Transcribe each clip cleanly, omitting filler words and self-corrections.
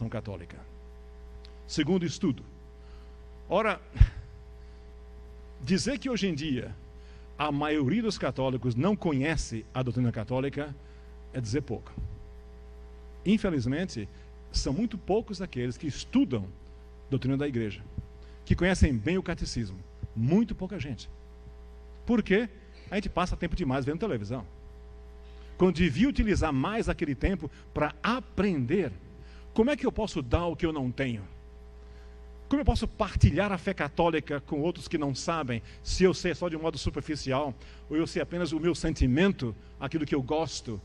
católica. Segundo estudo. Ora, dizer que hoje em dia a maioria dos católicos não conhece a doutrina católica é dizer pouco. Infelizmente, são muito poucos aqueles que estudam a doutrina da igreja, que conhecem bem o catecismo. Muito pouca gente. Por quê? A gente passa tempo demais vendo televisão. Quando devia utilizar mais aquele tempo para aprender. Como é que eu posso dar o que eu não tenho? Como eu posso partilhar a fé católica com outros que não sabem, se eu sei só de um modo superficial, ou eu sei apenas o meu sentimento, aquilo que eu gosto?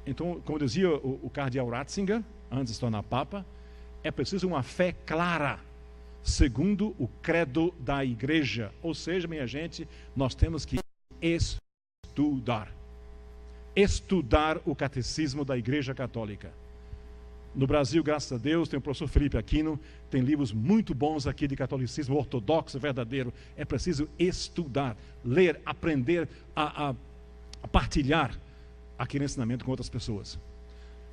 Então, como dizia o cardeal Ratzinger, antes de se tornar Papa, é preciso uma fé clara, segundo o credo da igreja. Ou seja, minha gente, nós temos que estudar. Estudar o catecismo da igreja católica. No Brasil, graças a Deus, tem o professor Felipe Aquino, tem livros muito bons aqui de catolicismo ortodoxo, verdadeiro. É preciso estudar, ler, aprender a partilhar aquele ensinamento com outras pessoas.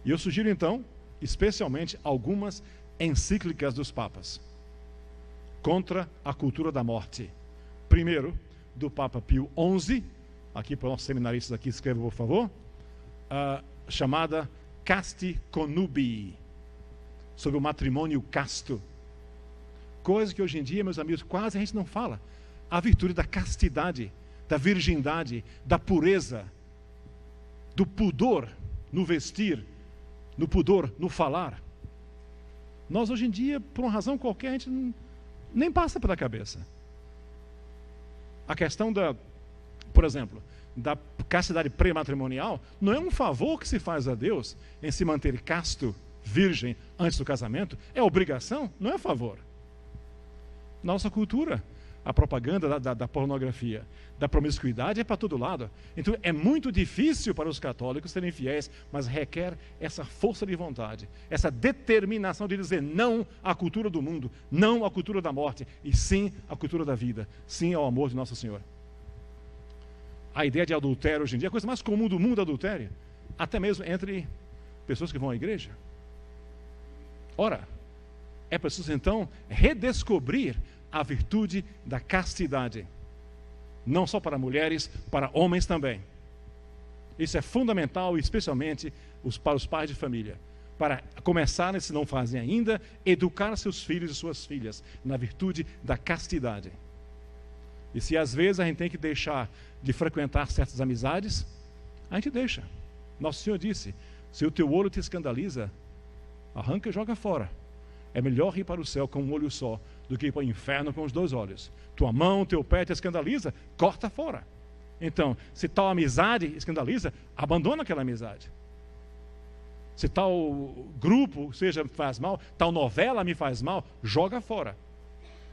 E eu sugiro então, especialmente, algumas encíclicas dos papas contra a cultura da morte. Primeiro, do Papa Pio XI, aqui para os nossos seminaristas aqui, escreva por favor, chamada Casti Connubii, sobre o matrimônio casto. Coisa que hoje em dia, meus amigos, quase a gente não fala. A virtude da castidade, da virgindade, da pureza, do pudor no vestir, no pudor no falar. Nós hoje em dia, por uma razão qualquer, a gente nem passa pela cabeça. A questão por exemplo, da castidade pré-matrimonial não é um favor que se faz a Deus em se manter casto, virgem, antes do casamento. É obrigação, não é favor. Nossa cultura, a propaganda da pornografia, da promiscuidade é para todo lado. Então é muito difícil para os católicos serem fiéis, mas requer essa força de vontade, essa determinação de dizer não à cultura do mundo, não à cultura da morte, e sim à cultura da vida, sim ao amor de Nosso Senhor. A ideia de adultério hoje em dia é a coisa mais comum do mundo, adultério, até mesmo entre pessoas que vão à igreja. Ora, é preciso então redescobrir a virtude da castidade, não só para mulheres, para homens também. Isso é fundamental, especialmente para os pais de família, para começarem, se não fazem ainda, educar seus filhos e suas filhas na virtude da castidade. E se às vezes a gente tem que deixar de frequentar certas amizades, a gente deixa. Nosso Senhor disse: se o teu olho te escandaliza, arranca e joga fora. É melhor ir para o céu com um olho só do que ir para o inferno com os dois olhos. Tua mão, teu pé te escandaliza, corta fora. Então, se tal amizade escandaliza, abandona aquela amizade. Se tal grupo me faz mal, tal novela me faz mal, joga fora.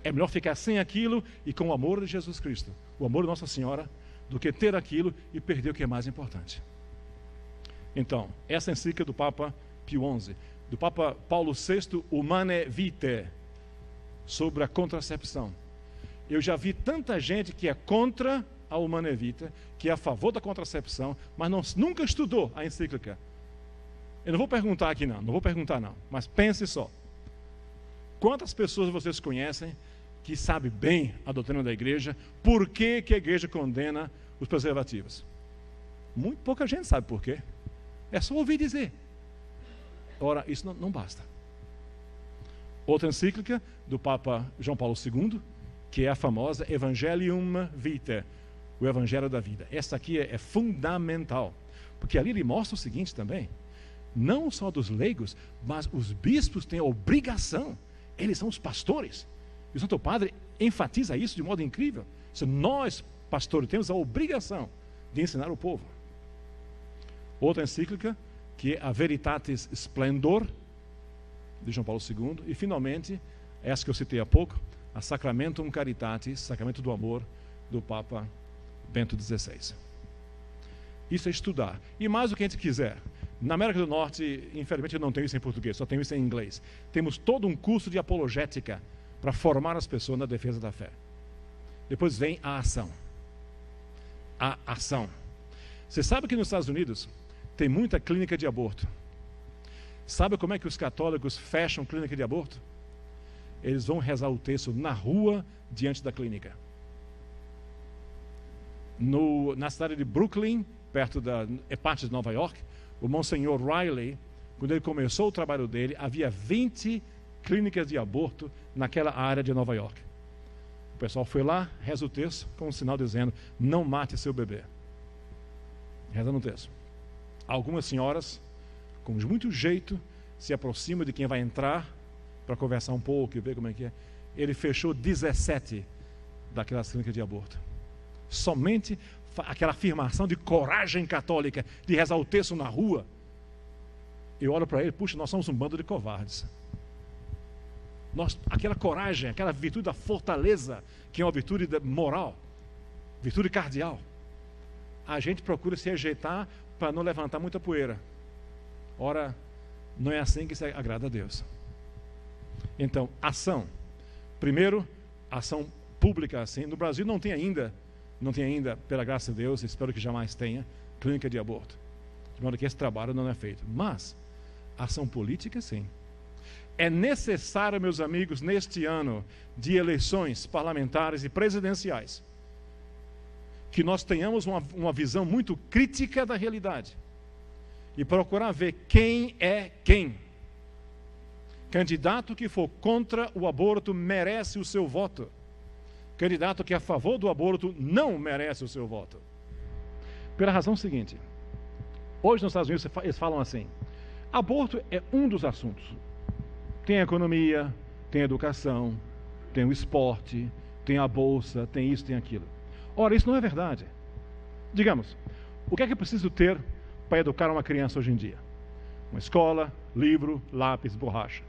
É melhor ficar sem aquilo e com o amor de Jesus Cristo, o amor de Nossa Senhora, do que ter aquilo e perder o que é mais importante. Então, essa encíclica do Papa Pio XI, do Papa Paulo VI, Humanae Vitae, sobre a contracepção. Eu já vi tanta gente que é contra a Humanae Vitae, que é a favor da contracepção, mas nunca estudou a encíclica. Eu não vou perguntar aqui não vou perguntar não, mas pense só. Quantas pessoas vocês conhecem que sabem bem a doutrina da igreja, por que a igreja condena os preservativos? Muito pouca gente sabe por quê. É só ouvir dizer. Ora, isso não basta. Outra encíclica do Papa João Paulo II, que é a famosa Evangelium Vitae, o Evangelho da Vida. Essa aqui é fundamental, porque ali ele mostra o seguinte também: não só dos leigos, mas os bispos têm a obrigação, eles são os pastores. E o Santo Padre enfatiza isso de modo incrível. Nós, pastores, temos a obrigação de ensinar o povo. Outra encíclica, que é a Veritatis Splendor, de João Paulo II. E, finalmente, essa que eu citei há pouco, a Sacramentum Caritatis, Sacramento do Amor, do Papa Bento XVI. Isso é estudar. E mais o que a gente quiser. Na América do Norte, infelizmente, eu não tenho isso em português, só tenho isso em inglês. Temos todo um curso de apologética para formar as pessoas na defesa da fé. Depois vem a ação. A ação. Você sabe que nos Estados Unidos tem muita clínica de aborto. Sabe como é que os católicos fecham clínica de aborto? Eles vão rezar o texto na rua, diante da clínica. Na cidade de Brooklyn, parte de Nova York, o Monsenhor Riley, quando ele começou o trabalho dele, havia 20 clínicas de aborto naquela área de Nova York. O pessoal foi lá, reza o texto, com um sinal dizendo, não mate seu bebê. Reza no texto. Algumas senhoras, com muito jeito, se aproximam de quem vai entrar para conversar um pouco e ver como é que é. Ele fechou 17 daquelas clínicas de aborto. Somente aquela afirmação de coragem católica, de rezar o texto na rua. Eu olho para ele, puxa, nós somos um bando de covardes. Aquela coragem, aquela virtude da fortaleza, que é uma virtude moral, virtude cardeal. A gente procura se ajeitar para não levantar muita poeira. Ora, não é assim que se agrada a Deus. Então, ação. Primeiro, ação pública assim. No Brasil não tem ainda, pela graça de Deus, espero que jamais tenha, clínica de aborto. De modo que esse trabalho não é feito. Mas, ação política sim. É necessário, meus amigos, neste ano de eleições parlamentares e presidenciais, que nós tenhamos uma visão muito crítica da realidade e procurar ver quem é quem. Candidato que for contra o aborto merece o seu voto. Candidato que é a favor do aborto não merece o seu voto. Pela razão seguinte, hoje nos Estados Unidos eles falam assim, aborto é um dos assuntos. Tem a economia, tem a educação, tem o esporte, tem a bolsa, tem isso, tem aquilo. Ora, isso não é verdade. Digamos, o que é preciso ter para educar uma criança hoje em dia? Uma escola, livro, lápis, borracha.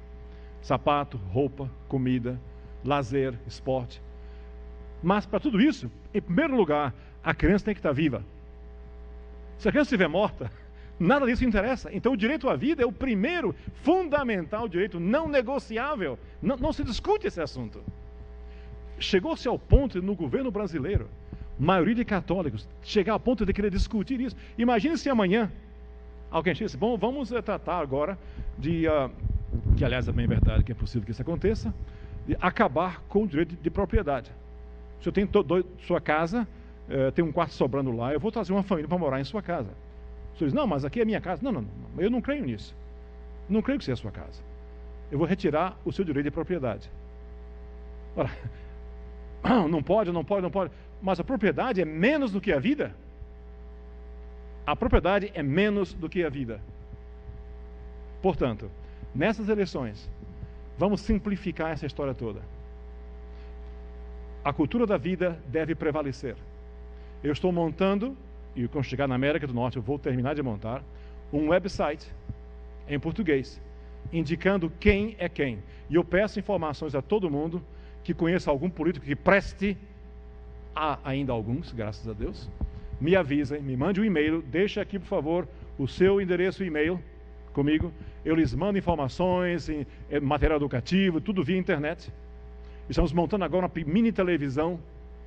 Sapato, roupa, comida, lazer, esporte. Mas para tudo isso, em primeiro lugar, a criança tem que estar viva. Se a criança estiver morta, nada disso interessa. Então o direito à vida é o primeiro fundamental direito, não negociável. Não se discute esse assunto. Chegou-se ao ponto, no governo brasileiro, maioria de católicos, chegar ao ponto de querer discutir isso. Imagine se amanhã alguém disse, bom, vamos tratar agora de, que aliás é bem verdade que é possível que isso aconteça, de acabar com o direito de propriedade. Se eu tenho sua casa, tem um quarto sobrando lá, eu vou trazer uma família para morar em sua casa. O senhor diz, não, mas aqui é minha casa. Não, eu não creio nisso. Não creio que seja a sua casa. Eu vou retirar o seu direito de propriedade. Ora, não pode. Mas a propriedade é menos do que a vida? A propriedade é menos do que a vida. Portanto, nessas eleições, vamos simplificar essa história toda. A cultura da vida deve prevalecer. Eu estou montando, e quando chegar na América do Norte eu vou terminar de montar, um website em português, indicando quem é quem. E eu peço informações a todo mundo que conheça algum político que preste, há ainda alguns, graças a Deus, me avisem, me mande um e-mail, deixe aqui, por favor, o seu endereço e-mail comigo, eu lhes mando informações, material educativo, tudo via internet. Estamos montando agora uma mini televisão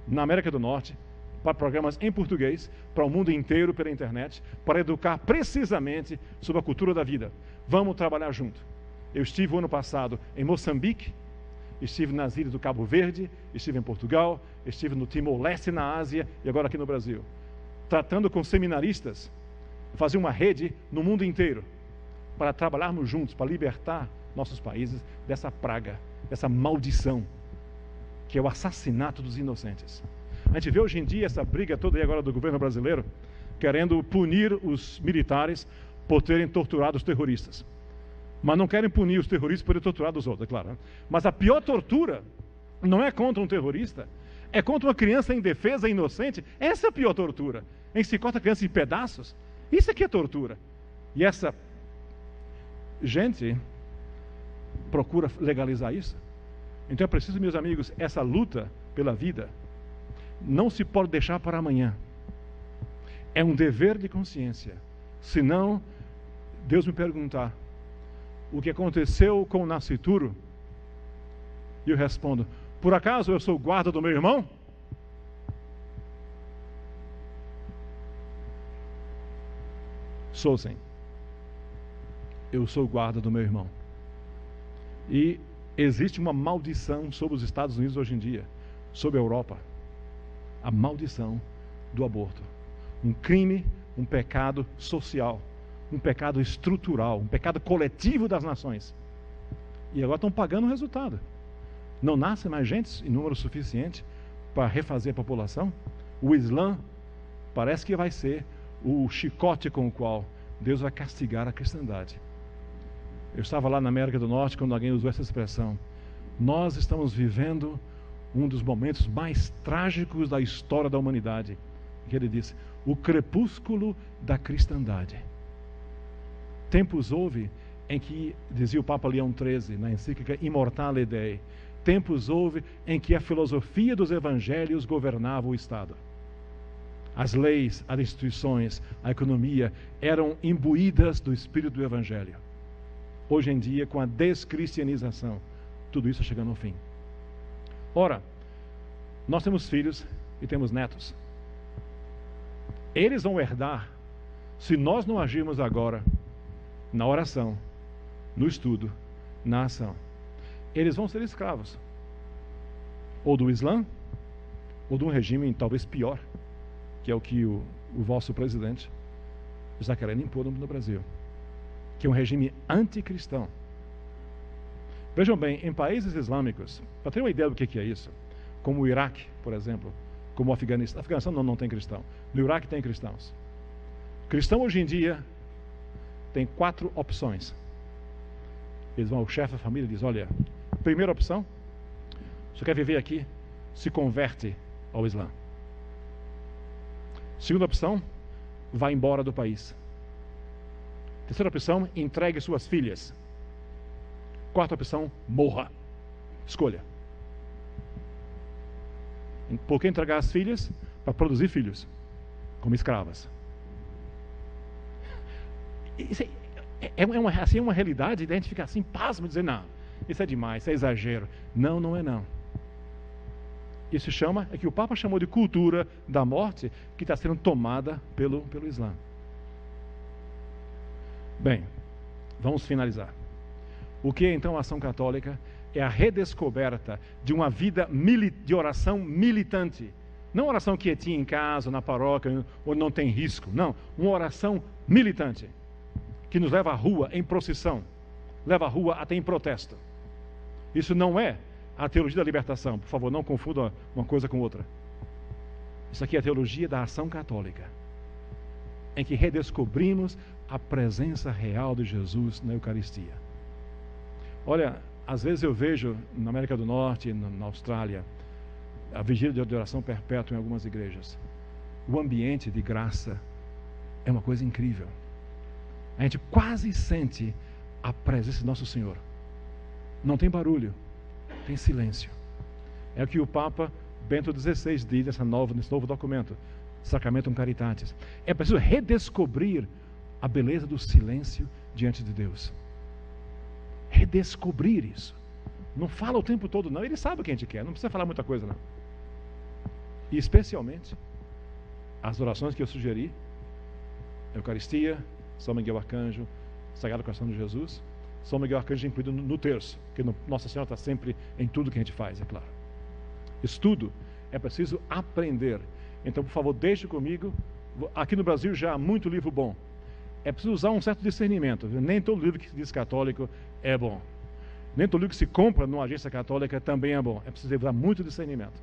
na América do Norte, para programas em português, para o mundo inteiro pela internet, para educar precisamente sobre a cultura da vida. Vamos trabalhar junto. Eu estive o ano passado em Moçambique, estive nas ilhas do Cabo Verde, estive em Portugal, estive no Timor-Leste, na Ásia, e agora aqui no Brasil. Tratando com seminaristas, fazer uma rede no mundo inteiro, para trabalharmos juntos, para libertar nossos países dessa praga, dessa maldição, que é o assassinato dos inocentes. A gente vê hoje em dia essa briga toda aí agora do governo brasileiro, querendo punir os militares por terem torturado os terroristas. Mas não querem punir os terroristas por terem torturado os outros, é claro. Né? Mas a pior tortura não é contra um terrorista, é contra uma criança indefesa e inocente. Essa é a pior tortura. Em que se corta a criança em pedaços. Isso aqui é tortura. E essa gente procura legalizar isso. Então é preciso, meus amigos, essa luta pela vida não se pode deixar para amanhã. É um dever de consciência. Senão, Deus me perguntar o que aconteceu com o nascituro, e eu respondo, por acaso eu sou guarda do meu irmão? Sou sim. eu sou guarda do meu irmão. E existe uma maldição sobre os Estados Unidos hoje em dia, sobre a Europa. A maldição do aborto. Um crime, um pecado social, um pecado estrutural, um pecado coletivo das nações. E agora estão pagando o resultado. Não nasce mais gente em número suficiente para refazer a população. O Islã parece que vai ser o chicote com o qual Deus vai castigar a cristandade. Eu estava lá na América do Norte quando alguém usou essa expressão. Nós estamos vivendo um dos momentos mais trágicos da história da humanidade. Que ele disse, o crepúsculo da cristandade. Tempos houve em que, dizia o Papa Leão XIII, na encíclica Immortale Dei, tempos houve em que a filosofia dos evangelhos governava o Estado. As leis, as instituições, a economia eram imbuídas do espírito do evangelho. Hoje em dia, com a descristianização, tudo isso está chegando ao fim. Ora, nós temos filhos e temos netos. Eles vão herdar, se nós não agirmos agora, na oração, no estudo, na ação. Eles vão ser escravos. Ou do Islã, ou de um regime talvez pior, que é o que o vosso presidente está querendo impor no Brasil, que é um regime anticristão. Vejam bem, em países islâmicos, para ter uma ideia do que é isso, como o Iraque, por exemplo, como o Afeganistão. Afeganistão não tem cristão. No Iraque tem cristãos. Cristão hoje em dia tem 4 opções. Eles vão ao chefe da família e dizem, olha, primeira opção, você quer viver aqui, se converte ao Islã. Segunda opção, vá embora do país. Terceira opção, entregue suas filhas. Quarta opção, morra. Escolha. Por que entregar as filhas? Para produzir filhos, como escravas. Isso é uma realidade, e a gente fica assim, pasmo, dizer, não, isso é demais, isso é exagero. Não, não é não. Isso é que o Papa chamou de cultura da morte, que está sendo tomada pelo Islã. Bem, vamos finalizar. O que é então a ação católica? É a redescoberta de uma vida de oração militante. Não oração quietinha em casa, na paróquia, onde não tem risco. Não, uma oração militante, que nos leva à rua em procissão, leva à rua até em protesto. Isso não é a teologia da libertação. Por favor, não confunda uma coisa com outra. Isso aqui é a teologia da ação católica, em que redescobrimos a presença real de Jesus na Eucaristia. Olha, às vezes eu vejo na América do Norte, na Austrália, a vigília de oração perpétua em algumas igrejas. O ambiente de graça é uma coisa incrível. A gente quase sente a presença de Nosso Senhor. Não tem barulho, tem silêncio. É o que o Papa Bento XVI diz nesse novo documento, Sacramentum Caritatis. É preciso redescobrir a beleza do silêncio diante de Deus. Redescobrir isso. Não fala o tempo todo não, ele sabe o que a gente quer, não precisa falar muita coisa não. E especialmente as orações que eu sugeri, Eucaristia, São Miguel Arcanjo, Sagrado Coração de Jesus, São Miguel Arcanjo incluído no terço, porque Nossa Senhora está sempre em tudo que a gente faz, é claro. Estudo, é preciso aprender. Então, por favor, deixe comigo. Aqui no Brasil já há muito livro bom. É preciso usar um certo discernimento. Nem todo livro que se diz católico é bom. Nem todo livro que se compra numa agência católica também é bom. É preciso usar muito discernimento.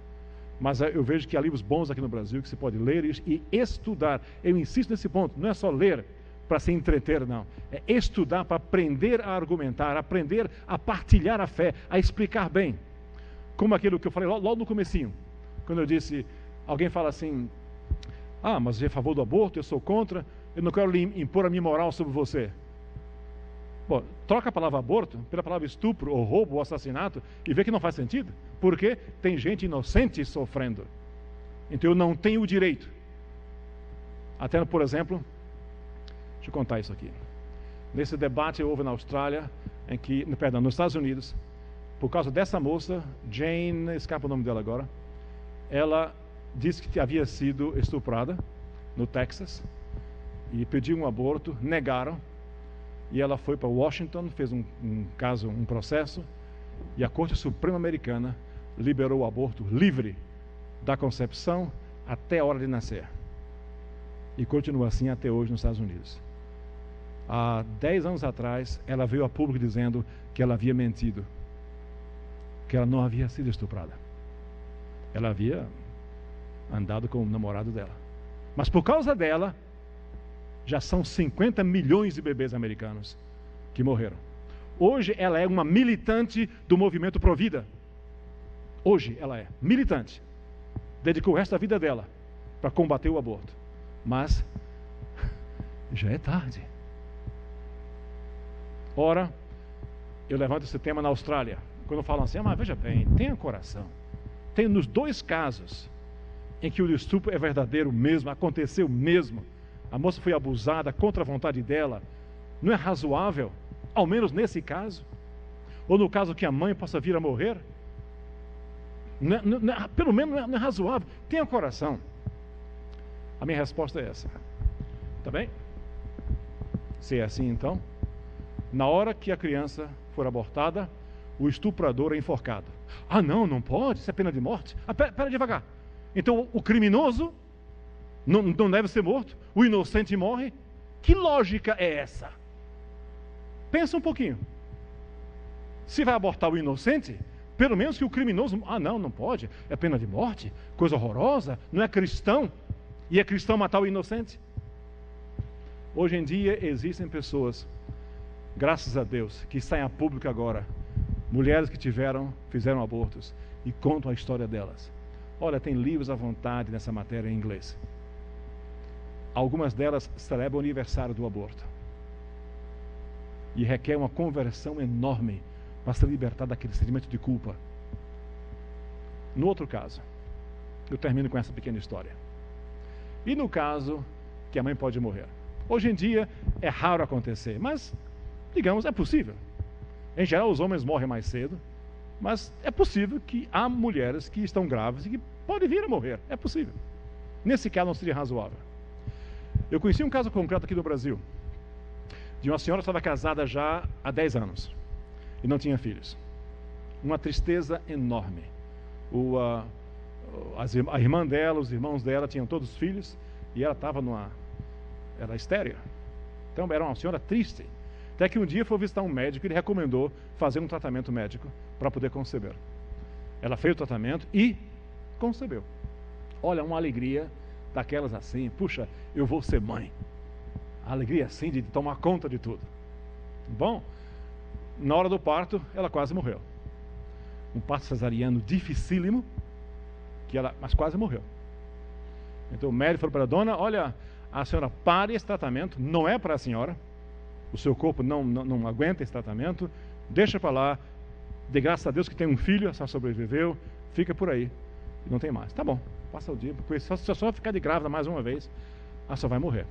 Mas eu vejo que há livros bons aqui no Brasil que se pode ler e estudar. Eu insisto nesse ponto. Não é só ler para se entreter, não. É estudar para aprender a argumentar, aprender a partilhar a fé, a explicar bem. Como aquilo que eu falei logo no comecinho. Quando eu disse, alguém fala assim, mas você é a favor do aborto, eu sou contra, eu não quero impor a minha moral sobre você. Bom, troca a palavra aborto pela palavra estupro, ou roubo, ou assassinato, e vê que não faz sentido. Porque tem gente inocente sofrendo. Então eu não tenho o direito. Até, por exemplo, deixa eu contar isso aqui. Nesse debate que houve na Austrália, nos Estados Unidos, por causa dessa moça, Jane, escapa o nome dela agora, ela disse que havia sido estuprada no Texas e pediu um aborto, negaram, e ela foi para Washington, fez um processo, e a Corte Suprema Americana liberou o aborto livre da concepção até a hora de nascer. E continua assim até hoje nos Estados Unidos. Há 10 anos atrás, ela veio a público dizendo que ela havia mentido, que ela não havia sido estuprada. Ela havia andado com o namorado dela. Mas por causa dela, já são 50 milhões de bebês americanos que morreram. Hoje ela é uma militante do movimento Provida. Hoje ela é militante. Dedicou o resto da vida dela para combater o aborto. Mas já é tarde. Ora, eu levanto esse tema na Austrália. Quando falam assim, mas veja bem, tenha coração. Tem nos 2 casos em que o estupro é verdadeiro mesmo, aconteceu mesmo. A moça foi abusada contra a vontade dela. Não é razoável, ao menos nesse caso? Ou no caso que a mãe possa vir a morrer? Pelo menos não é razoável. Tenha coração. A minha resposta é essa. Tá bem? Se é assim, então, na hora que a criança for abortada, o estuprador é enforcado. Ah, não pode, isso é pena de morte. Pera devagar. Então o criminoso não deve ser morto, o inocente morre? Que lógica é essa? Pensa um pouquinho. Se vai abortar o inocente, pelo menos que o criminoso... Ah, não pode, é pena de morte, coisa horrorosa, não é cristão, e é cristão matar o inocente? Hoje em dia existem pessoas, graças a Deus, que saem a público agora, mulheres que fizeram abortos, e contam a história delas. Olha, tem livros à vontade nessa matéria em inglês. Algumas delas celebram o aniversário do aborto. E requer uma conversão enorme para se libertar daquele sentimento de culpa. No outro caso, eu termino com essa pequena história. E no caso que a mãe pode morrer? Hoje em dia é raro acontecer, mas, digamos, é possível. Em geral, os homens morrem mais cedo, mas é possível que há mulheres que estão grávidas e que podem vir a morrer. É possível. Nesse caso não seria razoável. Eu conheci um caso concreto aqui no Brasil, de uma senhora que estava casada já há 10 anos e não tinha filhos. Uma tristeza enorme. A irmã dela, os irmãos dela tinham todos filhos e ela estava era estéril. Então era uma senhora triste. Até que um dia foi visitar um médico e ele recomendou fazer um tratamento médico para poder conceber. Ela fez o tratamento e concebeu. Olha, uma alegria daquelas assim, puxa, eu vou ser mãe. A alegria assim de tomar conta de tudo. Bom, na hora do parto, ela quase morreu. Um parto cesariano dificílimo, mas quase morreu. Então o médico falou para a dona, olha, a senhora pare esse tratamento, não é para a senhora, o seu corpo não aguenta esse tratamento, deixa para lá, de graças a Deus que tem um filho, a senhora sobreviveu, fica por aí, e não tem mais. Tá bom, passa o dia, porque se a senhora ficar de grávida mais uma vez, a senhora vai morrer.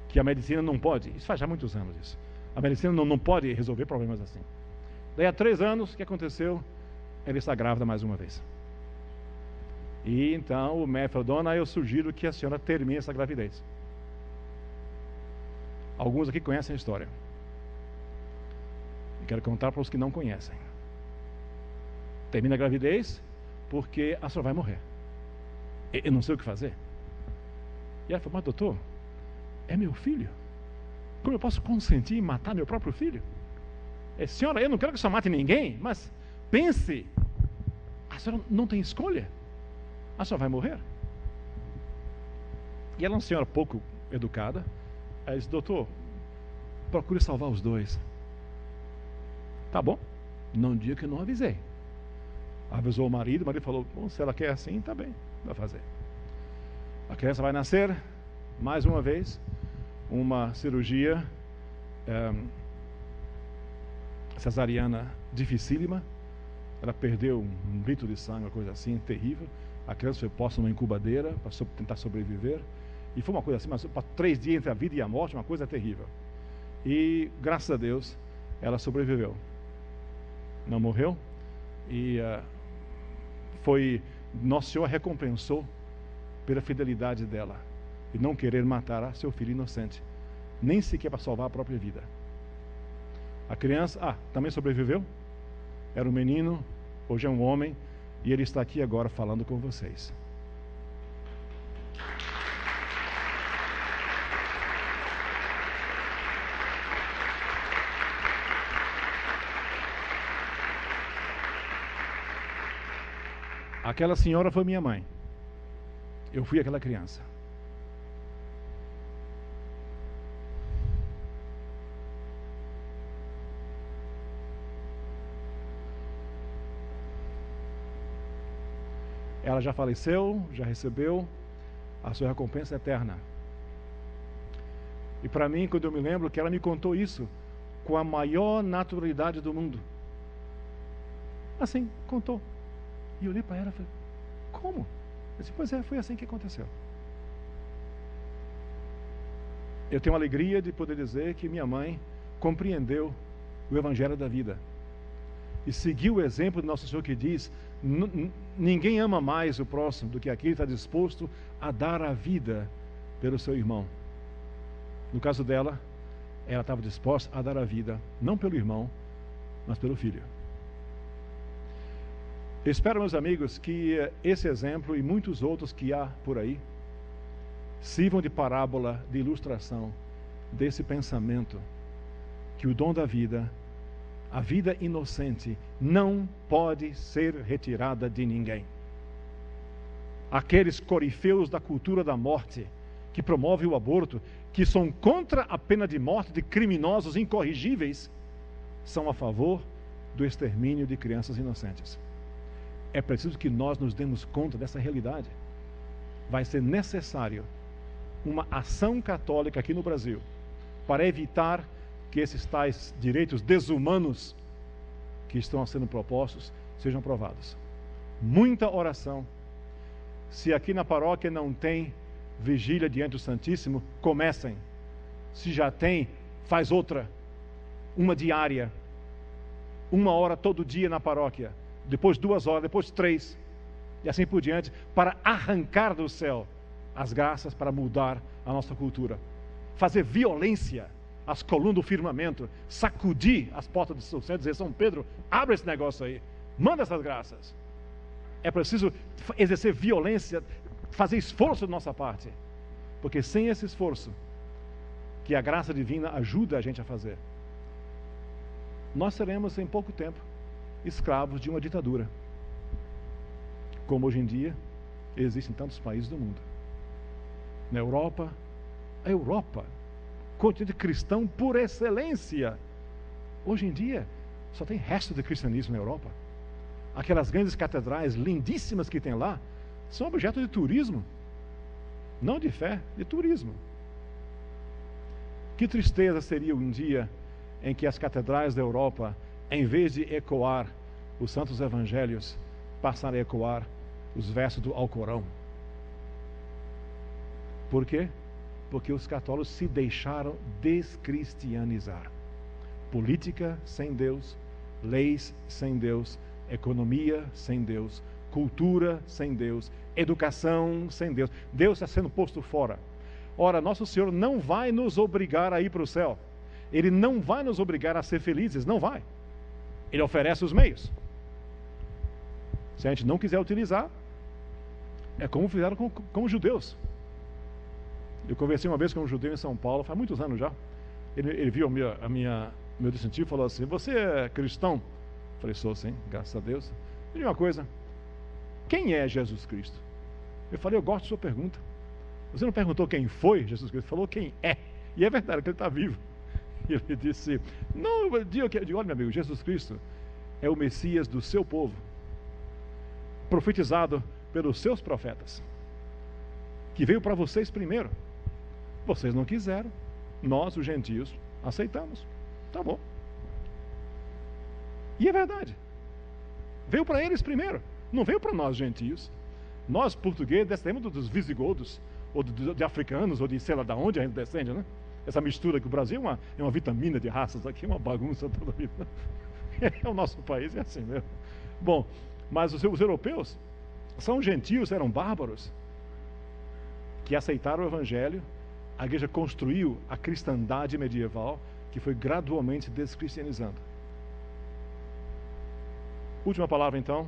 Que a medicina não pode, isso faz já muitos anos isso, a medicina não pode resolver problemas assim. Daí há 3 anos, o que aconteceu? Ela está grávida mais uma vez. E então o médico falou, dona, eu sugiro que a senhora termine essa gravidez. Alguns aqui conhecem a história. Eu quero contar para os que não conhecem. Termina a gravidez porque a senhora vai morrer. Eu não sei o que fazer. E ela falou, mas doutor, é meu filho. Como eu posso consentir em matar meu próprio filho? Senhora, eu não quero que a senhora mate ninguém, mas pense, a senhora não tem escolha. A senhora vai morrer. E ela é uma senhora pouco educada. Ela disse, doutor, procure salvar os dois. Tá bom, não diga que eu não avisei. Avisou o marido falou, bom, se ela quer assim, tá bem, vai fazer. A criança vai nascer, mais uma vez, uma cirurgia cesariana dificílima. Ela perdeu 1 litro de sangue, uma coisa assim, terrível. A criança foi posta numa incubadeira para tentar sobreviver. E foi uma coisa assim, mas para 3 dias entre a vida e a morte, uma coisa terrível. E, graças a Deus, ela sobreviveu. Não morreu. E Nosso Senhor recompensou pela fidelidade dela. E não querer matar seu filho inocente. Nem sequer para salvar a própria vida. A criança, também sobreviveu? Era um menino, hoje é um homem, e ele está aqui agora falando com vocês. Aquela senhora foi minha mãe. Eu fui aquela criança. Ela já faleceu, já recebeu a sua recompensa eterna. E para mim, quando eu me lembro que ela me contou isso com a maior naturalidade do mundo. Assim, contou. E eu olhei para ela e falei, como? Eu disse, pois é, foi assim que aconteceu. Eu tenho a alegria de poder dizer que minha mãe compreendeu o Evangelho da vida. E seguiu o exemplo do Nosso Senhor que diz, ninguém ama mais o próximo do que aquele que está disposto a dar a vida pelo seu irmão. No caso dela, ela estava disposta a dar a vida, não pelo irmão, mas pelo filho. Eu espero, meus amigos, que esse exemplo e muitos outros que há por aí sirvam de parábola, de ilustração desse pensamento que o dom da vida, a vida inocente, não pode ser retirada de ninguém. Aqueles corifeus da cultura da morte, que promovem o aborto, que são contra a pena de morte de criminosos incorrigíveis, são a favor do extermínio de crianças inocentes. É preciso que nós nos demos conta dessa realidade. Vai ser necessário uma ação católica aqui no Brasil para evitar que esses tais direitos desumanos que estão sendo propostos sejam aprovados. Muita oração. Se aqui na paróquia não tem vigília diante do Santíssimo, comecem. Se já tem, faz outra. Uma diária. 1 hora todo dia na paróquia. Depois 2 horas, depois 3. E assim por diante, para arrancar do céu as graças para mudar a nossa cultura. Fazer violência às colunas do firmamento, sacudir as portas do seu centro e dizer, São Pedro, abre esse negócio aí, manda essas graças. É preciso exercer violência, fazer esforço da nossa parte, porque sem esse esforço, que a graça divina ajuda a gente a fazer, nós seremos em pouco tempo escravos de uma ditadura, como hoje em dia existe em tantos países do mundo. Na Europa, a Europa, continente cristão por excelência, hoje em dia só tem resto de cristianismo na Europa. Aquelas grandes catedrais lindíssimas que tem lá são objeto de turismo, não de fé, de turismo. Que tristeza seria um dia em que as catedrais da Europa, em vez de ecoar os santos evangelhos, passarem a ecoar os versos do Alcorão. Por quê? Porque os católicos se deixaram descristianizar. Política sem Deus, leis sem Deus, economia sem Deus, cultura sem Deus, educação sem Deus. Deus está sendo posto fora. Ora, Nosso Senhor não vai nos obrigar a ir para o céu. Ele não vai nos obrigar a ser felizes, não vai. Ele oferece os meios. Se a gente não quiser utilizar, é como fizeram com os judeus. Eu conversei uma vez com um judeu em São Paulo, faz muitos anos já. Ele viu meu distintivo e falou assim, você é cristão? Eu falei, sou sim, graças a Deus. Me diga uma coisa, quem é Jesus Cristo? Eu falei, eu gosto da sua pergunta. Você não perguntou quem foi Jesus Cristo, falou quem é. E é verdade que ele está vivo. E ele disse, não, eu digo, olha meu amigo, Jesus Cristo é o Messias do seu povo, profetizado pelos seus profetas, que veio para vocês primeiro. Vocês não quiseram, nós, os gentios, aceitamos. Tá bom. E é verdade. Veio para eles primeiro, não veio para nós, gentios. Nós, portugueses, descemos dos visigodos, ou de africanos, ou de sei lá de onde a gente descende, né? Essa mistura que o Brasil é uma vitamina de raças, aqui é uma bagunça toda a vida. É o nosso país, é assim mesmo. Bom, mas os europeus são gentios, eram bárbaros, que aceitaram o Evangelho. A igreja construiu a cristandade medieval que foi gradualmente descristianizando. Última palavra, então.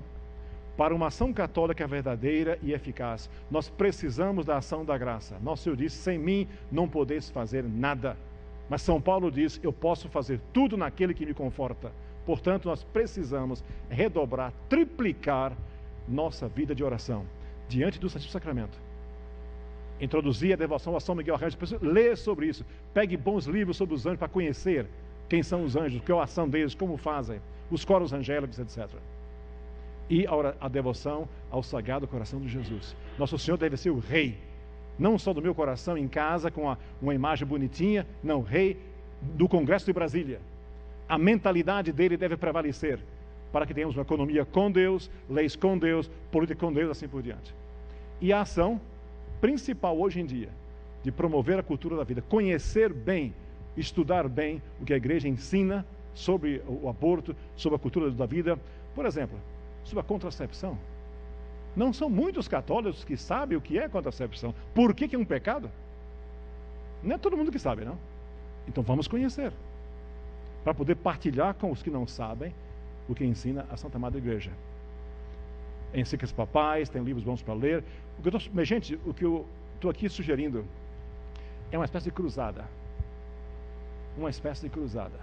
Para uma ação católica verdadeira e eficaz, nós precisamos da ação da graça. Nosso Senhor disse: sem mim não podeis fazer nada. Mas São Paulo diz: eu posso fazer tudo naquele que me conforta. Portanto, nós precisamos redobrar, triplicar nossa vida de oração diante do Santíssimo Sacramento. Introduzir a devoção a São Miguel Arcanjo, ler sobre isso. Pegue bons livros sobre os anjos para conhecer quem são os anjos, qual é a ação deles, como fazem, os coros angélicos, etc. E a devoção ao Sagrado Coração de Jesus. Nosso Senhor deve ser o rei, não só do meu coração em casa com uma imagem bonitinha, não, rei do Congresso de Brasília. A mentalidade dele deve prevalecer para que tenhamos uma economia com Deus, leis com Deus, política com Deus, assim por diante. E a ação principal hoje em dia de promover a cultura da vida, conhecer bem, estudar bem o que a igreja ensina sobre o aborto, sobre a cultura da vida, por exemplo, sobre a contracepção. Não são muitos católicos que sabem o que é contracepção. Por que é um pecado? Não é todo mundo que sabe, não. Então vamos conhecer, para poder partilhar com os que não sabem o que ensina a Santa Madre Igreja. Encíclicas papais, tem livros bons para ler. Gente, o que eu estou aqui sugerindo é uma espécie de cruzada. Uma espécie de cruzada,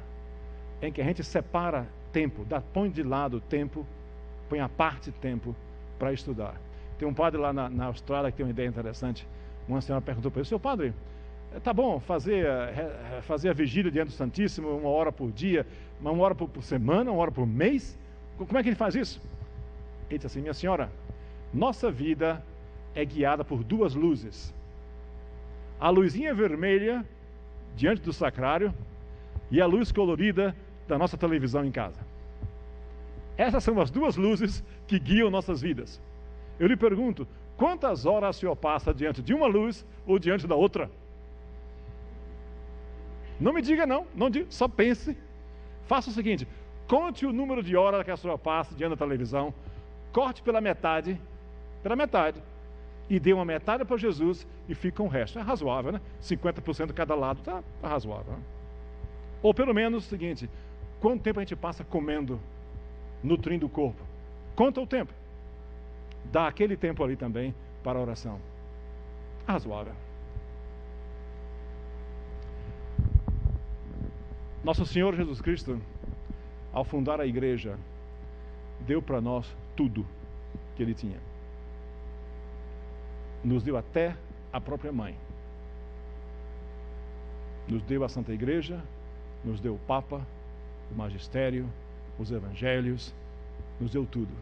em que a gente separa tempo, põe de lado o tempo, põe à parte tempo para estudar. Tem um padre lá na Austrália que tem uma ideia interessante. Uma senhora perguntou para ele: seu padre, tá bom fazer a vigília diante do Santíssimo 1 hora por dia, 1 hora por semana, 1 hora por mês? Como é que ele faz isso? Ele disse assim: minha senhora, nossa vida é guiada por 2 luzes. A luzinha vermelha diante do sacrário e a luz colorida da nossa televisão em casa. Essas são as 2 luzes que guiam nossas vidas. Eu lhe pergunto: quantas horas o senhor passa diante de uma luz ou diante da outra? Não me diga não diga, só pense. Faça o seguinte: conte o número de horas que a senhora passa diante da televisão, corte pela metade, e dê uma metade para Jesus e fica com o resto. É razoável, né? 50% de cada lado, tá razoável, né? Ou pelo menos o seguinte: quanto tempo a gente passa comendo, nutrindo o corpo? Conta o tempo. Dá aquele tempo ali também para a oração. Razoável. Nosso Senhor Jesus Cristo, ao fundar a igreja, deu para nós tudo que Ele tinha. Nos deu até a própria mãe. Nos deu a Santa Igreja, nos deu o Papa, o Magistério, os Evangelhos, nos deu tudo.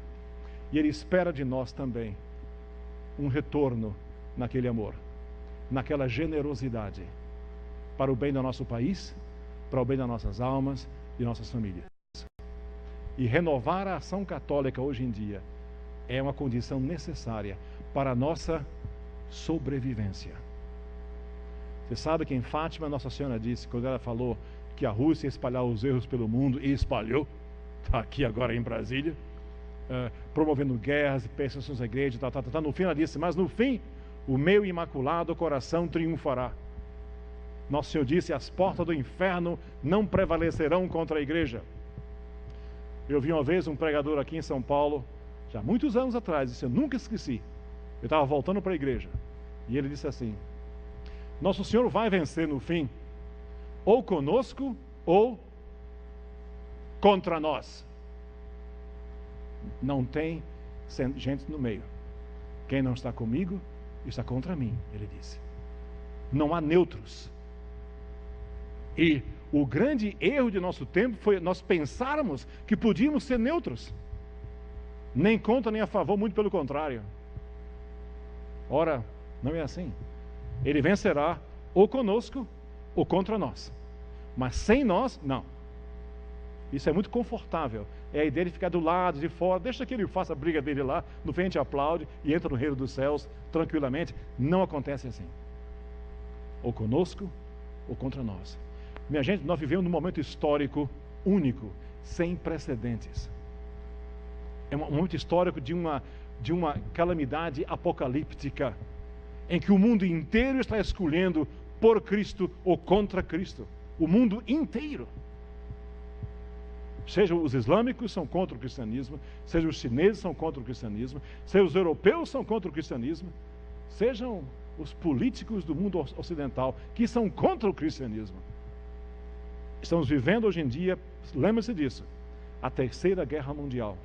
E Ele espera de nós também um retorno naquele amor, naquela generosidade, para o bem do nosso país, para o bem das nossas almas e nossas famílias. E renovar a ação católica hoje em dia é uma condição necessária para a nossa sobrevivência. Você sabe que em Fátima Nossa Senhora disse, quando ela falou que a Rússia ia espalhar os erros pelo mundo, e espalhou, está aqui agora em Brasília, promovendo guerras e perseguições à igreja, no fim ela disse: mas no fim o meu imaculado coração triunfará. Nosso Senhor disse: as portas do inferno não prevalecerão contra a igreja. Eu vi uma vez um pregador aqui em São Paulo, já muitos anos atrás, disse, eu nunca esqueci. Eu estava voltando para a igreja e ele disse assim: Nosso Senhor vai vencer no fim, ou conosco ou contra nós. Não tem gente no meio. Quem não está comigo está contra mim, ele disse. Não há neutros. E o grande erro de nosso tempo foi nós pensarmos que podíamos ser neutros. Nem contra nem a favor, muito pelo contrário. Ora, não é assim. Ele vencerá ou conosco ou contra nós. Mas sem nós, não. Isso é muito confortável. É a ideia de ficar do lado, de fora. Deixa que ele faça a briga dele lá, no fim a gente aplaude e entra no reino dos céus tranquilamente. Não acontece assim. Ou conosco ou contra nós. Minha gente, nós vivemos num momento histórico único, sem precedentes. É um momento histórico de uma calamidade apocalíptica, em que o mundo inteiro está escolhendo por Cristo ou contra Cristo. o mundo inteiro. Seja os islâmicos são contra o cristianismo, seja os chineses são contra o cristianismo, seja os europeus são contra o cristianismo, sejam os políticos do mundo ocidental que são contra o cristianismo. Estamos vivendo hoje em dia, lembre-se disso, a Terceira Guerra Mundial,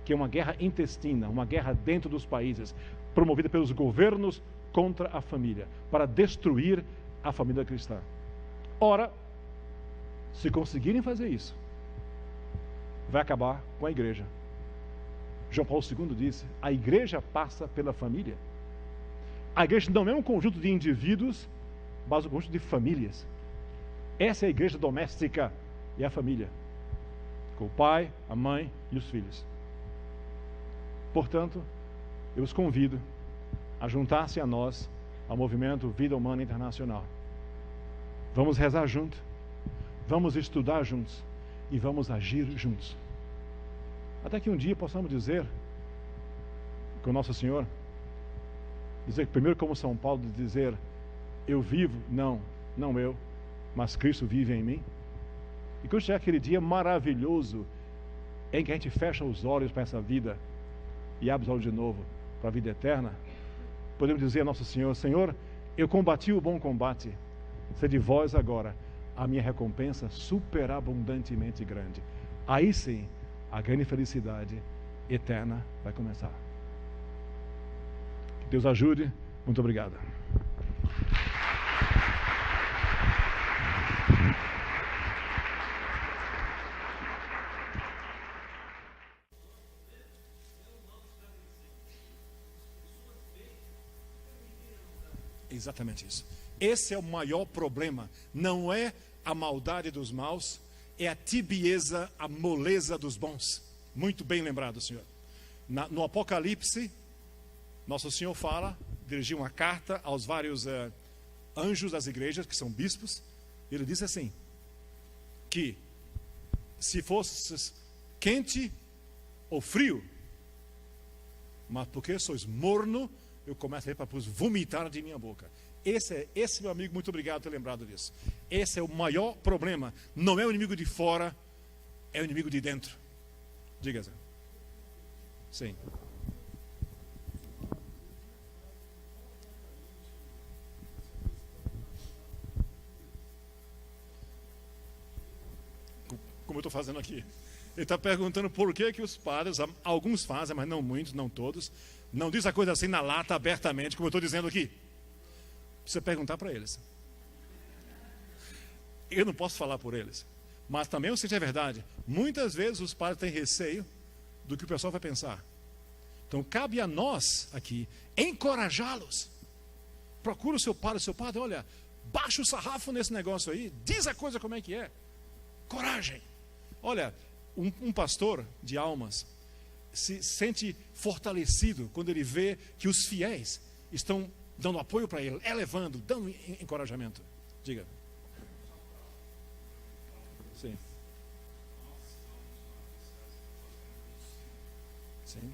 que é uma guerra intestina, uma guerra dentro dos países, promovida pelos governos contra a família, para destruir a família cristã. Ora, se conseguirem fazer isso, vai acabar com a igreja. João Paulo II disse, a igreja passa pela família. A igreja não é um conjunto de indivíduos, mas um conjunto de famílias. Essa é a igreja doméstica, e a família, com o pai, a mãe e os filhos. Portanto, eu os convido a juntar-se a nós, ao movimento Vida Humana Internacional. Vamos rezar juntos, vamos estudar juntos e vamos agir juntos. Até que um dia possamos dizer com Nosso Senhor, dizer primeiro como São Paulo, dizer, eu vivo, não eu, mas Cristo vive em mim. E quando chegar aquele dia maravilhoso, em que a gente fecha os olhos para essa vida e abre os olhos de novo para a vida eterna, podemos dizer a Nosso Senhor, Senhor, eu combati o bom combate, se de vós agora a minha recompensa superabundantemente grande. Aí sim, a grande felicidade eterna vai começar. Que Deus ajude. Muito obrigado. Exatamente isso. Esse é o maior problema. Não é a maldade dos maus, é a tibieza, a moleza dos bons. Muito bem lembrado, Senhor. No Apocalipse, Nosso Senhor fala, dirigiu uma carta aos vários anjos das igrejas, que são bispos. Ele disse assim, que se fosse quente ou frio, mas porque sois morno, eu começo a ir para vos vomitar de minha boca. Esse meu amigo, muito obrigado por ter lembrado disso. Esse é o maior problema. Não é o inimigo de fora, é o inimigo de dentro. Diga, Zé. Sim. Como eu estou fazendo aqui. Ele está perguntando por que os padres, alguns fazem, mas não muitos, não todos, não diz a coisa assim na lata, abertamente, como eu estou dizendo aqui. Precisa perguntar para eles. Eu não posso falar por eles. Mas também eu sei que é verdade. Muitas vezes os padres têm receio do que o pessoal vai pensar. Então cabe a nós aqui encorajá-los. Procura o seu padre, olha, baixa o sarrafo nesse negócio aí, diz a coisa como é que é. Coragem. Olha, um pastor de almas se sente fortalecido quando ele vê que os fiéis estão dando apoio para ele, elevando, dando encorajamento. Diga. Sim. Sim.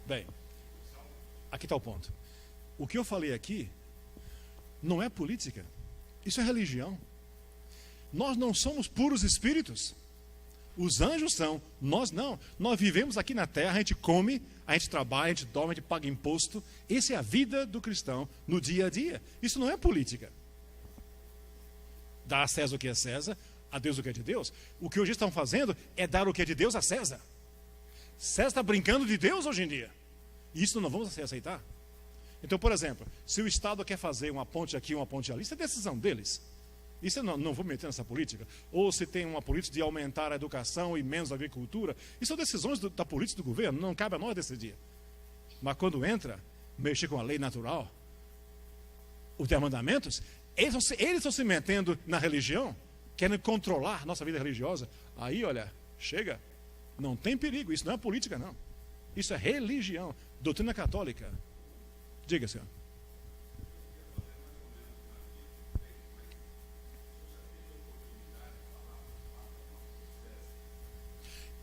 Bem, aqui está o ponto. O que eu falei aqui não é política, isso é religião. Nós não somos puros espíritos. Os anjos são, nós não. Nós vivemos aqui na terra, a gente come, a gente trabalha, a gente dorme, a gente paga imposto. Essa é a vida do cristão no dia a dia. Isso não é política. Dar a César o que é César, a Deus o que é de Deus. O que hoje estão fazendo é dar o que é de Deus a César. César está brincando de Deus hoje em dia. E isso não vamos aceitar. Então, por exemplo, se o Estado quer fazer uma ponte aqui, uma ponte ali, isso é decisão deles. Isso eu não vou meter nessa política. Ou se tem uma política de aumentar a educação e menos a agricultura, isso são decisões da política do governo, não cabe a nós decidir. Mas quando entra, mexer com a lei natural, os 10 mandamentos, eles estão se metendo na religião, querendo controlar nossa vida religiosa. Aí, olha, chega. Não tem perigo, isso não é política, não. Isso é religião, doutrina católica. Diga, senhor.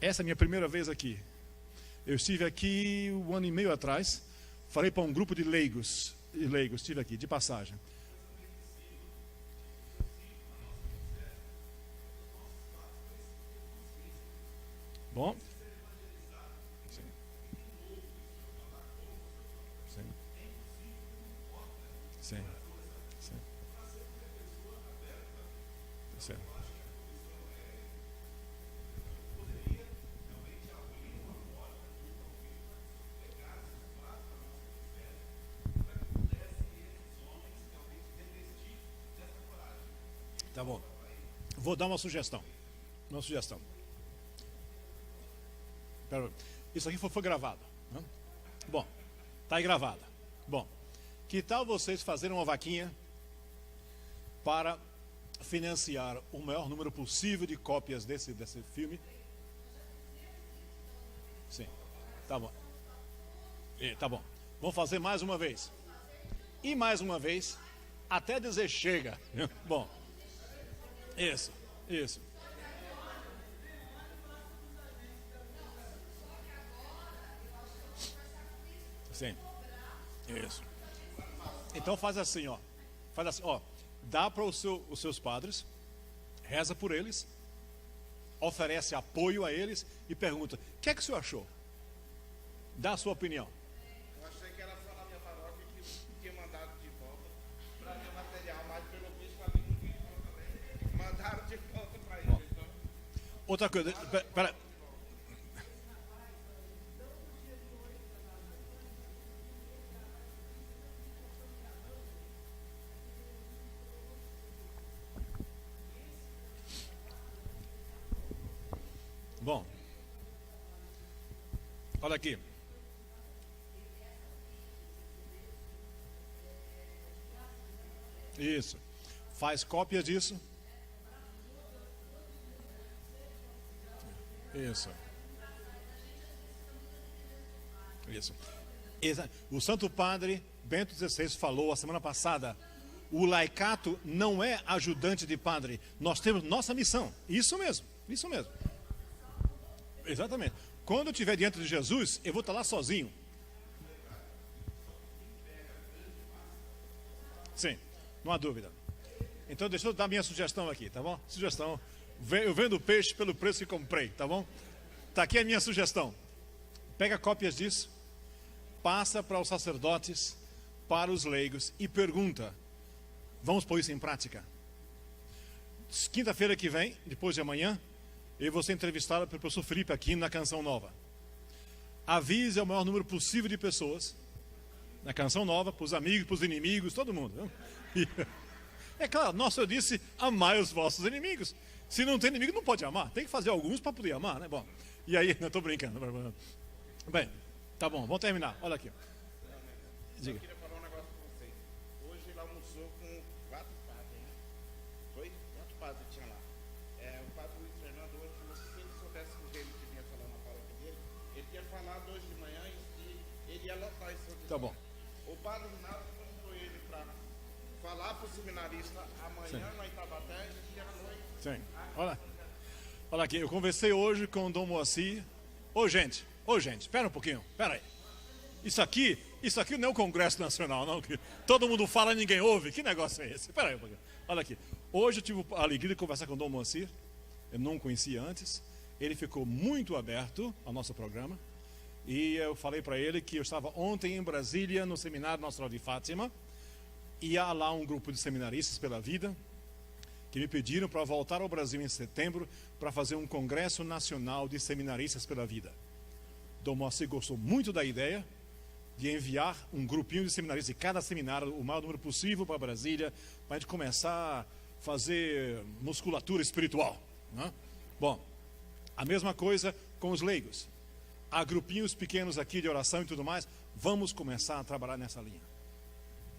Essa é a minha primeira vez aqui. Eu estive aqui 1 ano e meio atrás, falei para um grupo de leigos, estive aqui, de passagem. Bom? Sim. Sim. Sim. Sim. Sim. Tá bom. Vou dar uma sugestão. Uma sugestão. Isso aqui foi gravado, né? Bom, está aí gravado. Bom, que tal vocês fazerem uma vaquinha para financiar o maior número possível de cópias desse filme? Sim, tá bom. Tá bom. Vamos fazer mais uma vez. E mais uma vez, até dizer chega. Bom, isso. Sim, isso. Então faz assim, ó. Faz assim, ó. Dá para os seus padres, reza por eles, oferece apoio a eles e pergunta: o que é que o senhor achou? Dá a sua opinião. Eu achei que era só na minha paróquia que tinha mandado de volta para meu material, mas pelo visto para mim não também. Mandaram de volta para eles. Então... Outra coisa, pera. Bom, olha aqui. Isso. Faz cópia disso. Isso. O Santo Padre Bento XVI falou a semana passada: o laicato não é ajudante de padre. Nós temos nossa missão. Isso mesmo. Exatamente. Quando eu estiver diante de Jesus, eu vou estar lá sozinho. Sim, não há dúvida. Então deixa eu dar minha sugestão aqui, tá bom? Sugestão. Eu vendo peixe pelo preço que comprei, tá bom? Tá aqui a minha sugestão. Pega cópias disso, passa para os sacerdotes, para os leigos e pergunta: vamos pôr isso em prática? Quinta-feira que vem, depois de amanhã, eu vou ser entrevistado pelo professor Felipe aqui na Canção Nova. Avise ao maior número possível de pessoas na Canção Nova, para os amigos, para os inimigos, todo mundo. E, é claro, nossa, eu disse: amai os vossos inimigos. Se não tem inimigo, não pode amar. Tem que fazer alguns para poder amar, né? Bom, e aí, não estou brincando. Bem, tá bom, vamos terminar. Olha aqui. Diga. Eu queria falar um negócio com vocês. Hoje ele almoçou com 4 padres, né? Foi? 4 padres tinha lá. O padre Luiz Fernando hoje falou que se ele soubesse o que ele vinha falar na paróquia dele, ele tinha falado hoje de manhã e ele ia lotar esse auditório. Tá bom. O padre Rinaldo convidou ele para falar para o seminarista amanhã na Itabaté e à noite. Sim. Olha aqui, eu conversei hoje com o Dom Moacir. Ô gente, espera um pouquinho, espera aí. Isso aqui não é o Congresso Nacional, não, que todo mundo fala e ninguém ouve. Que negócio é esse? Espera aí um pouquinho. Olha aqui, hoje eu tive a alegria de conversar com o Dom Moacir. Eu não o conhecia antes. Ele ficou muito aberto ao nosso programa. E eu falei para ele que eu estava ontem em Brasília, no Seminário Nossa Senhora de Fátima. E há lá um grupo de seminaristas pela vida que me pediram para voltar ao Brasil em setembro para fazer um congresso nacional de seminaristas pela vida. Dom Moacir gostou muito da ideia de enviar um grupinho de seminaristas de cada seminário, o maior número possível, para Brasília, para a gente começar a fazer musculatura espiritual, né? Bom, a mesma coisa com os leigos. Há grupinhos pequenos aqui de oração e tudo mais. Vamos começar a trabalhar nessa linha.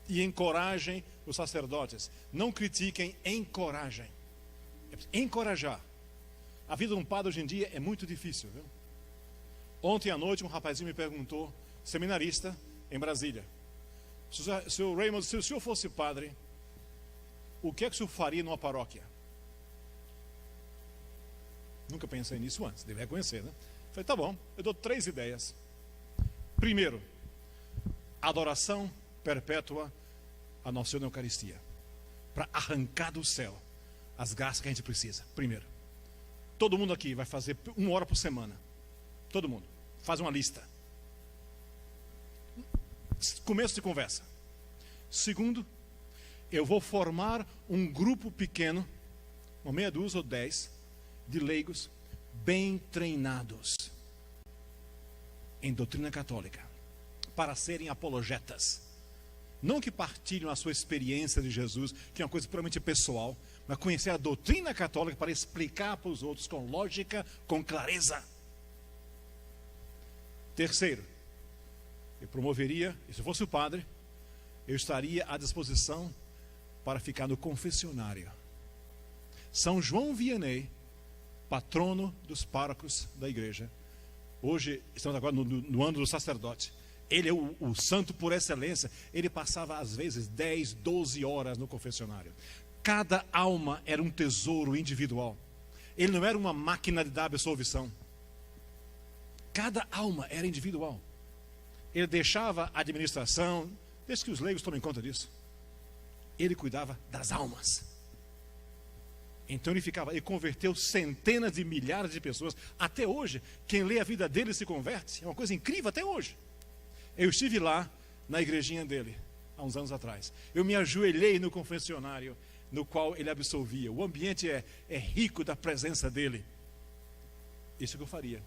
E encorajem os sacerdotes. Não critiquem, encorajem. Encorajar. A vida de um padre hoje em dia é muito difícil, viu? Ontem à noite um rapazinho me perguntou, seminarista em Brasília: Seu Raymond, se o senhor fosse padre, o que é que o senhor faria numa paróquia? Nunca pensei nisso antes, deve reconhecer, né? Falei, tá bom, eu dou 3 ideias. Primeiro, adoração perpétua a Nossa Senhora na Eucaristia, para arrancar do céu as graças que a gente precisa. Primeiro, todo mundo aqui vai fazer 1 hora por semana. Todo mundo, faz uma lista. Começo de conversa. Segundo, eu vou formar um grupo pequeno, uma meia dúzia ou 10, de leigos bem treinados em doutrina católica, para serem apologetas. Não que partilhem a sua experiência de Jesus, que é uma coisa puramente pessoal, mas conhecer a doutrina católica para explicar para os outros com lógica, com clareza. Terceiro, eu promoveria, e se eu fosse o padre, eu estaria à disposição para ficar no confessionário. São João Vianney, patrono dos párocos da igreja. Hoje, estamos agora no ano do sacerdote. Ele é o santo por excelência. Ele passava às vezes 10, 12 horas no confessionário. Cada alma era um tesouro individual. Ele não era uma máquina de dar absolvição. Cada alma era individual. Ele deixava a administração, desde que os leigos tomem conta disso. Ele cuidava das almas. Então ele converteu centenas de milhares de pessoas. Até hoje, quem lê a vida dele se converte. É uma coisa incrível até hoje. Eu estive lá na igrejinha dele, há uns anos atrás. Eu me ajoelhei no confessionário no qual ele absolvia. O ambiente é rico da presença dele. Isso que eu faria.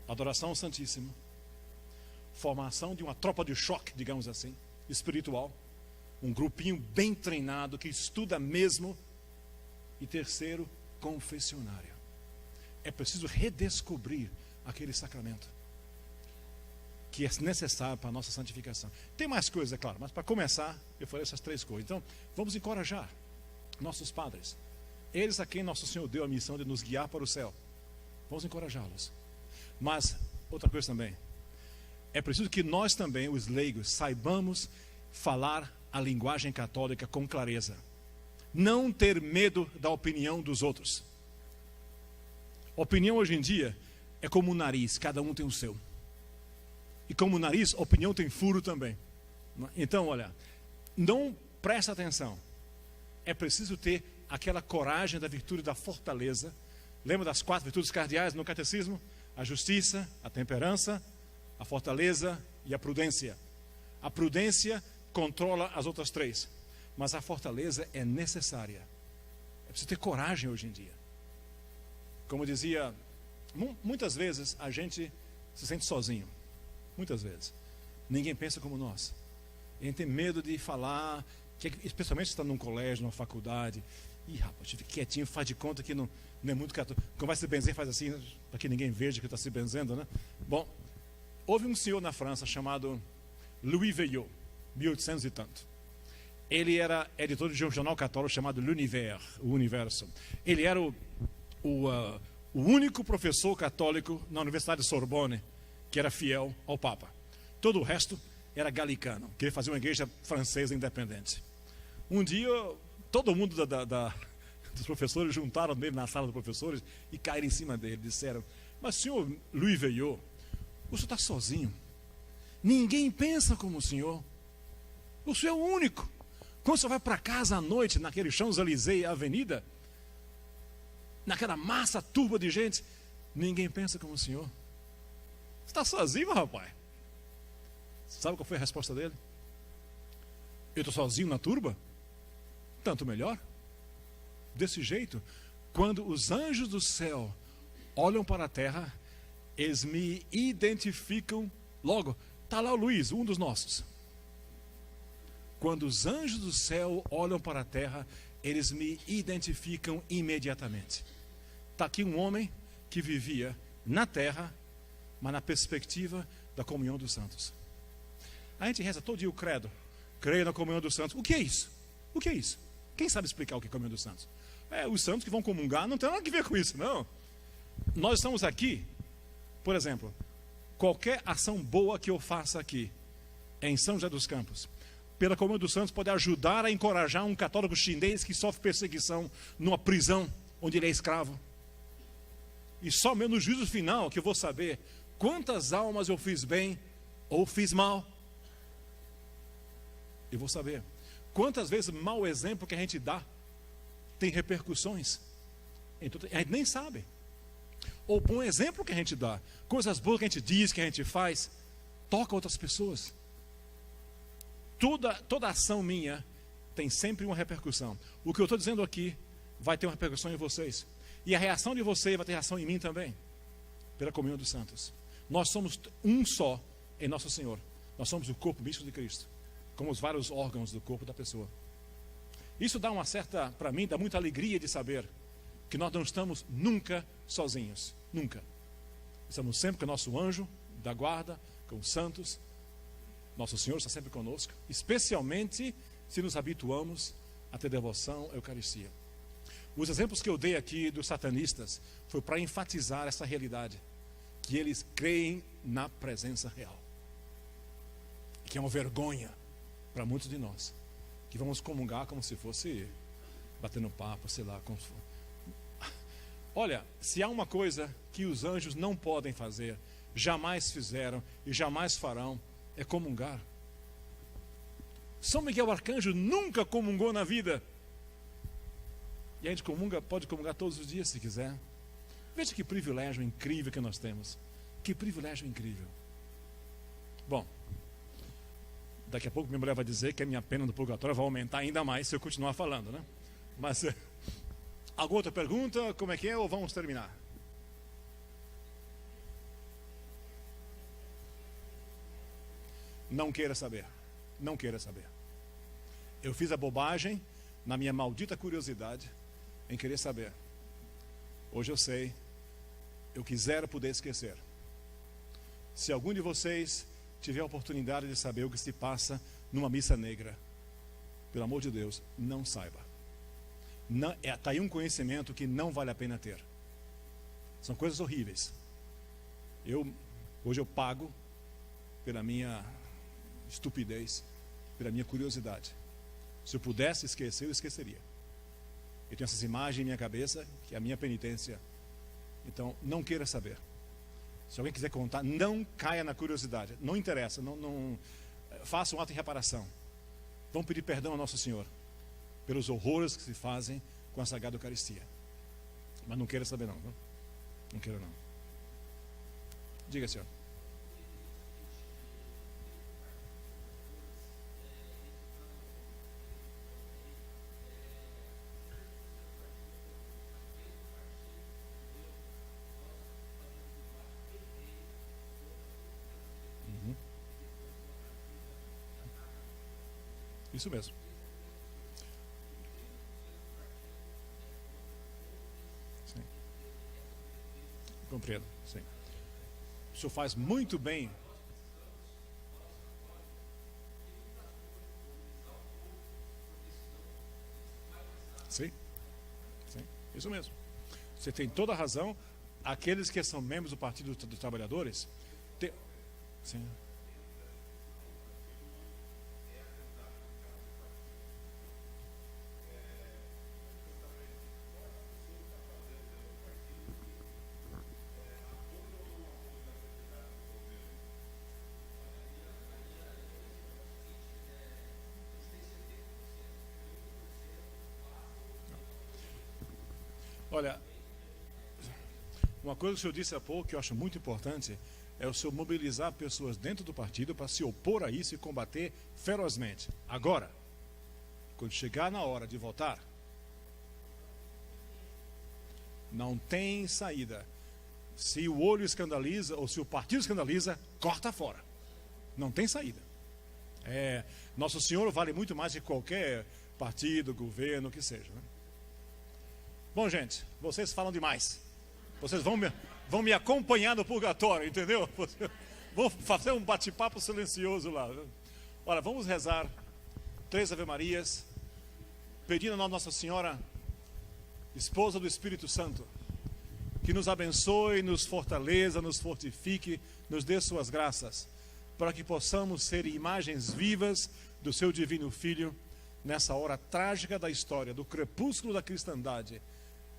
Adoração ao Santíssimo. Formação de uma tropa de choque, digamos assim, espiritual. Um grupinho bem treinado que estuda mesmo. E terceiro, confessionário. É preciso redescobrir aquele sacramento que é necessário para a nossa santificação. Tem mais coisas, é claro, mas para começar, eu falei essas 3 coisas. Então, vamos encorajar nossos padres. Eles a quem Nosso Senhor deu a missão de nos guiar para o céu. Vamos encorajá-los. Mas, outra coisa também, é preciso que nós também, os leigos, saibamos falar a linguagem católica com clareza. Não ter medo da opinião dos outros. Opinião hoje em dia é como o nariz, cada um tem o seu. E como o nariz, opinião tem furo também. Então, olha, não presta atenção. É preciso ter aquela coragem da virtude da fortaleza. Lembra das 4 virtudes cardeais no catecismo? A justiça, a temperança, a fortaleza e a prudência. A prudência controla as outras 3. Mas a fortaleza é necessária. É preciso ter coragem hoje em dia. Como dizia, muitas vezes a gente se sente sozinho. Muitas vezes. Ninguém pensa como nós. A gente tem medo de falar, especialmente se está num colégio, numa faculdade. Ih, rapaz, fica quietinho, faz de conta que não é muito católico. Quando vai se benzer, faz assim, para que ninguém veja que está se benzendo, né? Bom, houve um senhor na França chamado Louis Veuillot, 1800 e tanto. Ele era editor de um jornal católico chamado L'Univers, o Universo. Ele era o único professor católico na Universidade de Sorbonne que era fiel ao Papa. Todo o resto era galicano, queria fazer uma igreja francesa independente. Um dia, todo mundo dos professores juntaram nele na sala dos professores e caíram em cima dele. Disseram, mas senhor Louis Veuillot, o senhor está sozinho. Ninguém pensa como o senhor. O senhor é o único. Quando você vai para casa à noite, naquele Champs-Élysées Avenida, naquela massa turba de gente, ninguém pensa como o senhor. Você está sozinho, rapaz? Sabe qual foi a resposta dele? Eu estou sozinho na turba? Tanto melhor. Desse jeito, quando os anjos do céu olham para a terra, eles me identificam logo. Está lá o Luiz, um dos nossos. Quando os anjos do céu olham para a terra, eles me identificam imediatamente. Está aqui um homem que vivia na terra, mas na perspectiva da comunhão dos santos. A gente reza todo dia o credo. Creio na comunhão dos santos. O que é isso? O que é isso? Quem sabe explicar o que é a comunhão dos santos? Os santos que vão comungar não tem nada a ver com isso, não. Nós estamos aqui, por exemplo, qualquer ação boa que eu faça aqui, em São José dos Campos, pela Comunhão dos Santos, pode ajudar a encorajar um católico chinês que sofre perseguição numa prisão onde ele é escravo. E só mesmo no juízo final que eu vou saber quantas almas eu fiz bem ou fiz mal. Eu vou saber quantas vezes o mau exemplo que a gente dá tem repercussões. Então, a gente nem sabe. Ou bom exemplo que a gente dá, coisas boas que a gente diz, que a gente faz, toca outras pessoas. Toda ação minha tem sempre uma repercussão. O que eu estou dizendo aqui vai ter uma repercussão em vocês. E a reação de vocês vai ter reação em mim também, pela comunhão dos santos. Nós somos um só em nosso Senhor. Nós somos o corpo místico de Cristo, como os vários órgãos do corpo da pessoa. Isso dá uma certa, para mim, dá muita alegria de saber que nós não estamos nunca sozinhos. Nunca. Estamos sempre com o nosso anjo da guarda, com os santos. Nosso Senhor está sempre conosco, especialmente se nos habituamos a ter devoção à Eucaristia. Os exemplos que eu dei aqui dos satanistas foi para enfatizar essa realidade, que eles creem na presença real, que é uma vergonha para muitos de nós, que vamos comungar como se fosse batendo papo, sei lá, como se for. Olha, se há uma coisa que os anjos não podem fazer, jamais fizeram e jamais farão, é comungar. São Miguel Arcanjo nunca comungou na vida. E a gente pode comungar todos os dias se quiser. Veja que privilégio incrível que nós temos. Que privilégio incrível. Bom, daqui a pouco minha mulher vai dizer que a minha pena no purgatório vai aumentar ainda mais se eu continuar falando, né? Mas, alguma outra pergunta? Como é que é? Ou vamos terminar? Não queira saber. Não queira saber. Eu fiz a bobagem na minha maldita curiosidade em querer saber. Hoje eu sei. Eu quisera poder esquecer. Se algum de vocês tiver a oportunidade de saber o que se passa numa missa negra, pelo amor de Deus, não saiba. Está aí um conhecimento que não vale a pena ter. São coisas horríveis. Hoje eu pago pela minha estupidez, pela minha curiosidade. Se eu pudesse esquecer, eu esqueceria. Eu tenho essas imagens em minha cabeça, que é a minha penitência. Então, não queira saber. Se alguém quiser contar, não caia na curiosidade. Não interessa, não faça um ato de reparação. Vamos pedir perdão ao Nosso Senhor pelos horrores que se fazem com a Sagrada Eucaristia. Mas não queira saber não, viu? Não queira não. Diga, senhor. Isso mesmo. Sim. Compreendo, sim. O senhor faz muito bem. Sim. Sim. Isso mesmo. Você tem toda a razão. Aqueles que são membros do Partido dos Trabalhadores. Sim. Olha, uma coisa que o senhor disse há pouco, que eu acho muito importante, é o senhor mobilizar pessoas dentro do partido para se opor a isso e combater ferozmente. Agora, quando chegar na hora de votar, não tem saída. Se o olho escandaliza, ou se o partido escandaliza, corta fora. Não tem saída. Nosso Senhor vale muito mais que qualquer partido, governo, o que seja, né? Bom, gente, vocês falam demais. Vocês vão me acompanhar no purgatório, entendeu? Vou fazer um bate-papo silencioso lá. Olha, vamos rezar 3 Ave-Marias, pedindo a Nossa Senhora, esposa do Espírito Santo, que nos abençoe, nos fortaleça, nos fortifique, nos dê suas graças, para que possamos ser imagens vivas do seu divino Filho, nessa hora trágica da história, do crepúsculo da cristandade,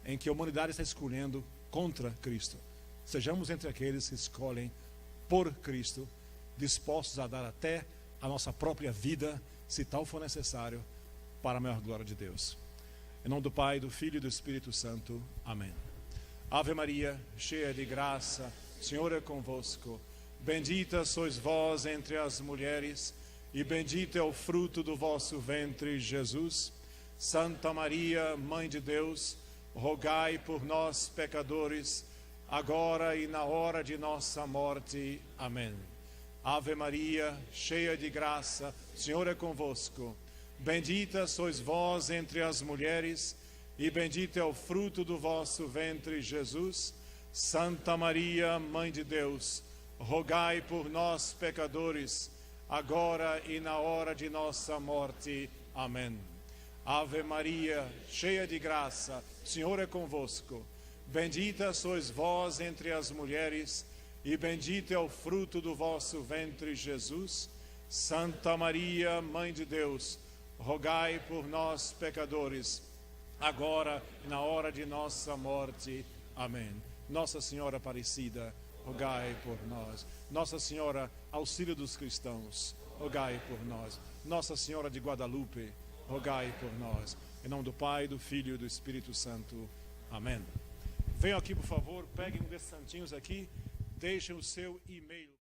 em que a humanidade está escolhendo contra Cristo. Sejamos entre aqueles que escolhem por Cristo, dispostos a dar até a nossa própria vida, se tal for necessário, para a maior glória de Deus. Em nome do Pai, do Filho e do Espírito Santo. Amém. Ave Maria, cheia de graça, o Senhor é convosco. Bendita sois vós entre as mulheres, e bendito é o fruto do vosso ventre, Jesus. Santa Maria, Mãe de Deus, rogai por nós, pecadores, agora e na hora de nossa morte. Amém. Ave Maria, cheia de graça, o Senhor é convosco. Bendita sois vós entre as mulheres, e bendito é o fruto do vosso ventre, Jesus. Santa Maria, Mãe de Deus, rogai por nós, pecadores, agora e na hora de nossa morte. Amém. Ave Maria, cheia de graça, o Senhor é convosco. Bendita sois vós entre as mulheres, e bendito é o fruto do vosso ventre, Jesus. Santa Maria, Mãe de Deus, rogai por nós, pecadores, agora e na hora de nossa morte. Amém. Nossa Senhora Aparecida, rogai por nós. Nossa Senhora, auxílio dos cristãos, rogai por nós. Nossa Senhora de Guadalupe, rogai por nós. Em nome do Pai, do Filho e do Espírito Santo. Amém. Venham aqui, por favor, peguem um desses santinhos aqui, deixem o seu e-mail.